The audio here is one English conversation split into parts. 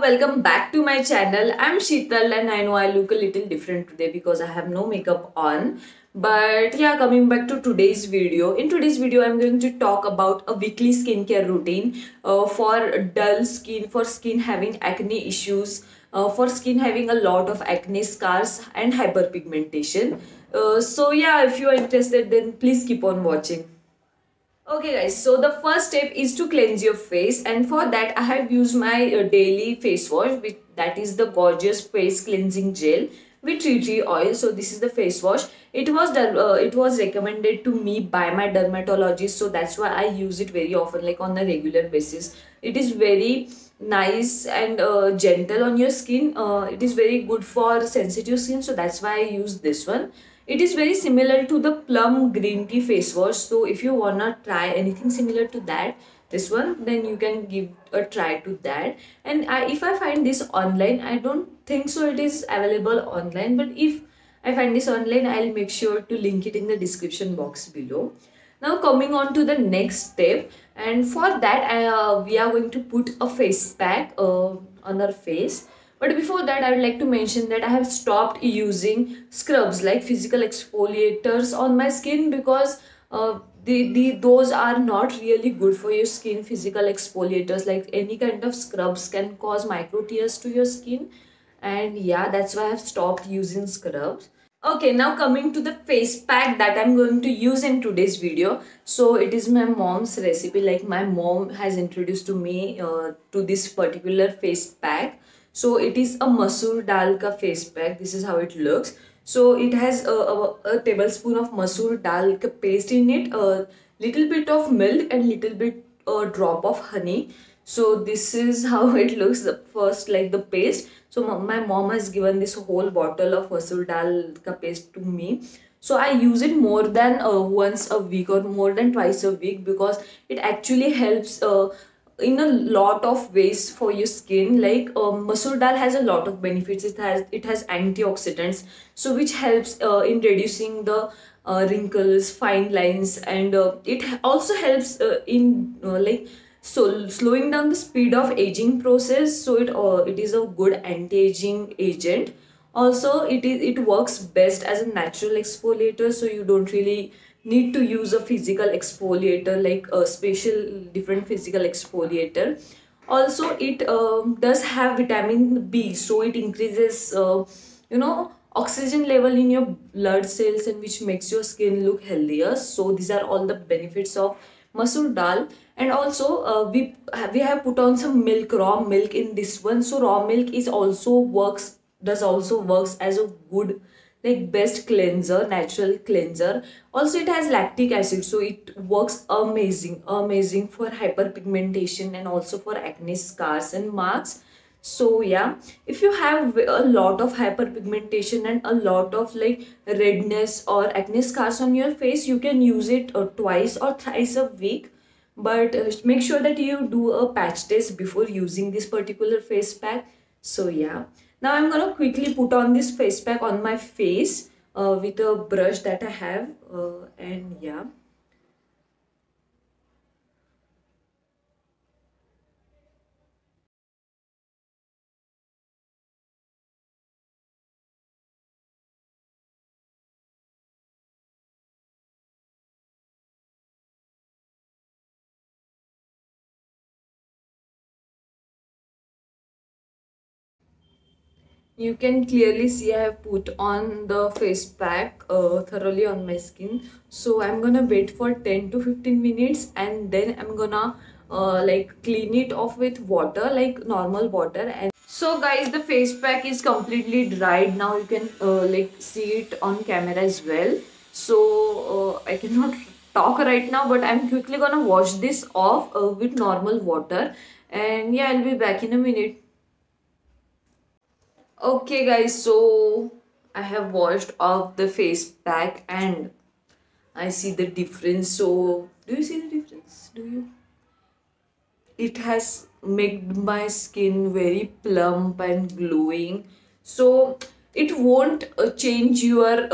welcome back to my channel. I'm Sheetal and I know I look a little different today because I have no makeup on. But yeah, coming back to today's video. In today's video, I'm going to talk about a weekly skincare routine for dull skin, for skin having acne issues, for skin having a lot of acne scars and hyperpigmentation. So yeah, if you are interested, then please keep on watching. Okay guys, so the first step is to cleanse your face, and for that I have used my daily face wash, which that is the Gorgeous Face Cleansing Gel with tea tree oil. So this is the face wash. It was recommended to me by my dermatologist, so that's why I use it very often, like on a regular basis. It is very nice and gentle on your skin. It is very good for sensitive skin, so that's why I use this one. It is very similar to the plum green tea face wash. So if you wanna try anything similar to that, this one, then you can give a try to that. And if I find this online, I don't think so it is available online, but if I find this online, I'll make sure to link it in the description box below. Now coming on to the next step, and for that we are going to put a face pack on our face. But before that, I would like to mention that I have stopped using scrubs like physical exfoliators on my skin because those are not really good for your skin. Physical exfoliators like any kind of scrubs can cause micro tears to your skin, and yeah, that's why I have stopped using scrubs. Okay, now coming to the face pack that I'm going to use in today's video. So it is my mom's recipe. Like my mom has introduced to me to this particular face pack. So it is a masoor dal ka face pack. This is how it looks. So it has a tablespoon of masoor dal ka paste in it, a little bit of milk and little bit a drop of honey. So this is how it looks first, like the paste. So my mom has given this whole bottle of masoor dal ka paste to me. So I use it more than once a week or more than twice a week because it actually helps in a lot of ways for your skin. Like masoor dal has a lot of benefits. It has antioxidants, so which helps in reducing the wrinkles, fine lines, and it also helps in like so slowing down the speed of aging process. So it is a good anti-aging agent. Also it works best as a natural exfoliator, so you don't really need to use a physical exfoliator like a special different physical exfoliator. Also it does have vitamin B, so it increases oxygen level in your blood cells, and which makes your skin look healthier. So these are all the benefits of masoor dal. And also we have put on some milk, raw milk in this one. So raw milk is also works as a good, like, best cleanser, natural cleanser. Also it has lactic acid, so it works amazing for hyperpigmentation and also for acne scars and marks. So yeah, if you have a lot of hyperpigmentation and a lot of like redness or acne scars on your face, you can use it twice or thrice a week. But make sure that you do a patch test before using this particular face pack. So yeah, now I'm gonna quickly put on this face pack on my face with a brush that I have, and yeah. You can clearly see I have put on the face pack thoroughly on my skin. So I'm gonna wait for 10 to 15 minutes, and then I'm gonna like clean it off with water, like normal water. And so guys, the face pack is completely dried. Now you can like see it on camera as well. So I cannot talk right now, but I'm quickly gonna wash this off with normal water. And yeah, I'll be back in a minute. Okay guys, so I have washed off the face pack and I see the difference. So do you see the difference? Do you? It has made my skin very plump and glowing. So it won't change your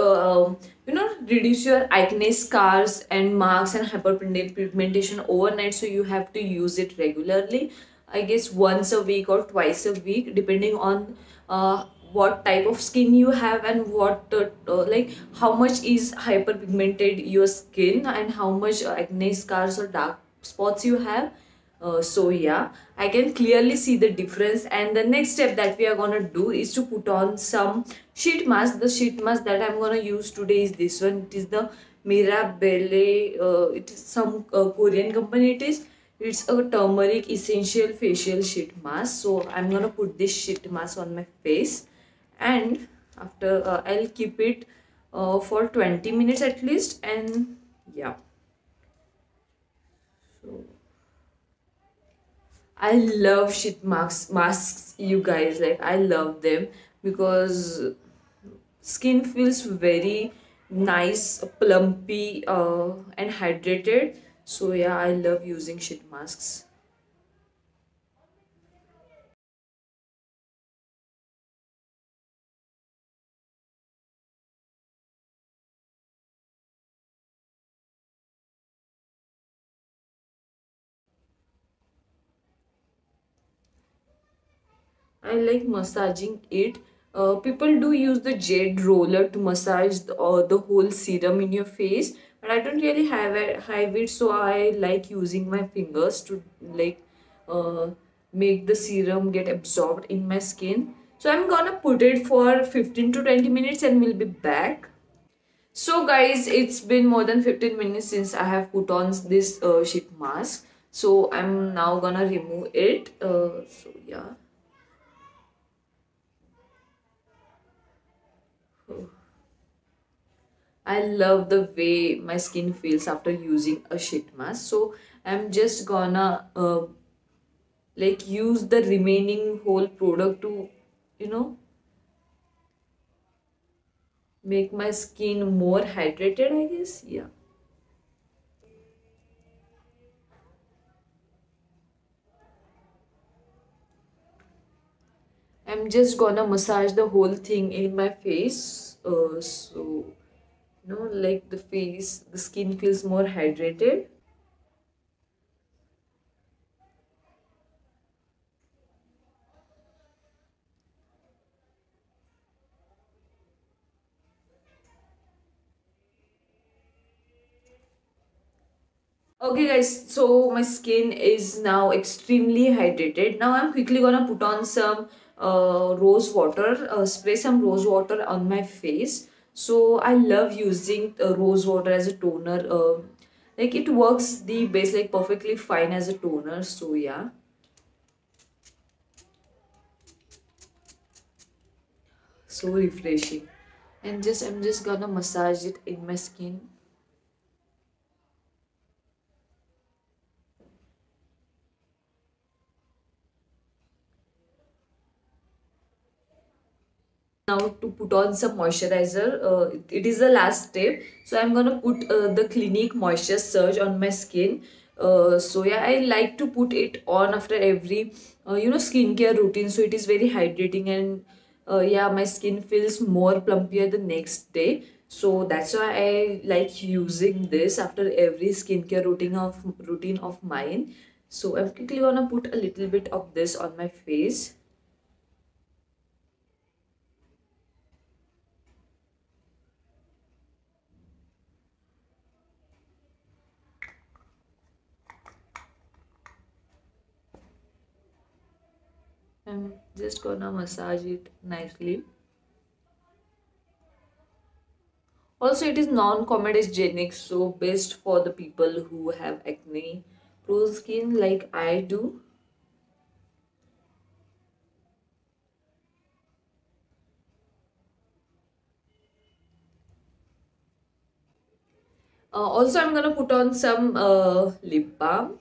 reduce your acne scars and marks and hyperpigmentation overnight, so you have to use it regularly. I guess once a week or twice a week, depending on what type of skin you have and what like how much is hyperpigmented your skin and how much acne scars or dark spots you have. So yeah, I can clearly see the difference. And the next step that we are gonna do is to put on some sheet mask. The sheet mask that I'm gonna use today is this one. It is the Mirabelle. It is some Korean company. It's a turmeric essential facial sheet mask. So I'm gonna put this sheet mask on my face, and after I'll keep it for 20 minutes at least. And yeah, so I love sheet masks, you guys. Like, I love them because skin feels very nice, plumpy, and hydrated. So yeah, I love using sheet masks. I like massaging it. People do use the jade roller to massage the whole serum in your face, but I don't really have it, so I like using my fingers to like uh, make the serum get absorbed in my skin. So I'm gonna put it for 15 to 20 minutes and we'll be back. So guys, it's been more than 15 minutes since I have put on this sheet mask. So I'm now gonna remove it. So yeah. I love the way my skin feels after using a sheet mask. So I'm just gonna like use the remaining whole product to, you know, make my skin more hydrated, I guess. Yeah. I'm just gonna massage the whole thing in my face. So, you know, like the skin feels more hydrated. Okay guys, so my skin is now extremely hydrated. Now I'm quickly gonna put on some rose water, spray some rose water on my face. So I love using rose water as a toner. Like, it works the base like perfectly fine as a toner. So yeah, so refreshing. And just I'm just gonna massage it in my skin. Now to put on some moisturizer, it is the last step. So I'm gonna put the Clinique Moisture Surge on my skin. So yeah, I like to put it on after every skincare routine, so it is very hydrating. And yeah, my skin feels more plumpier the next day. So that's why I like using this after every skincare routine of mine. So I'm quickly gonna put a little bit of this on my face. I'm just gonna massage it nicely. Also, it is non-comedogenic, so best for the people who have acne prone skin like I do. Also, I'm gonna put on some lip balm.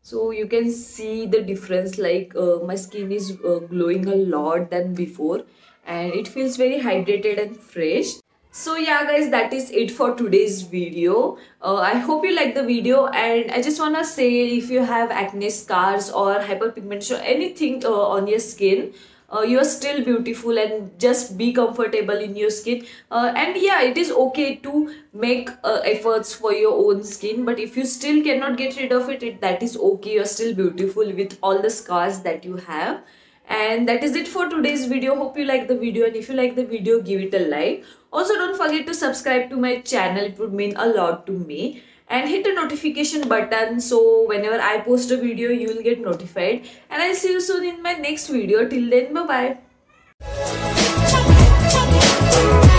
So you can see the difference, like my skin is glowing a lot than before, and it feels very hydrated and fresh. So yeah guys, that is it for today's video. I hope you like the video, and I just wanna say, if you have acne scars or hyperpigmentation or anything on your skin, you are still beautiful, and just be comfortable in your skin. And yeah, it is okay to make efforts for your own skin, but if you still cannot get rid of it, that is okay. You are still beautiful with all the scars that you have. And that is it for today's video. Hope you like the video, and if you like the video, give it a like. Also, don't forget to subscribe to my channel, it would mean a lot to me. And hit the notification button so whenever I post a video, you will get notified. And I'll see you soon in my next video. Till then, bye bye.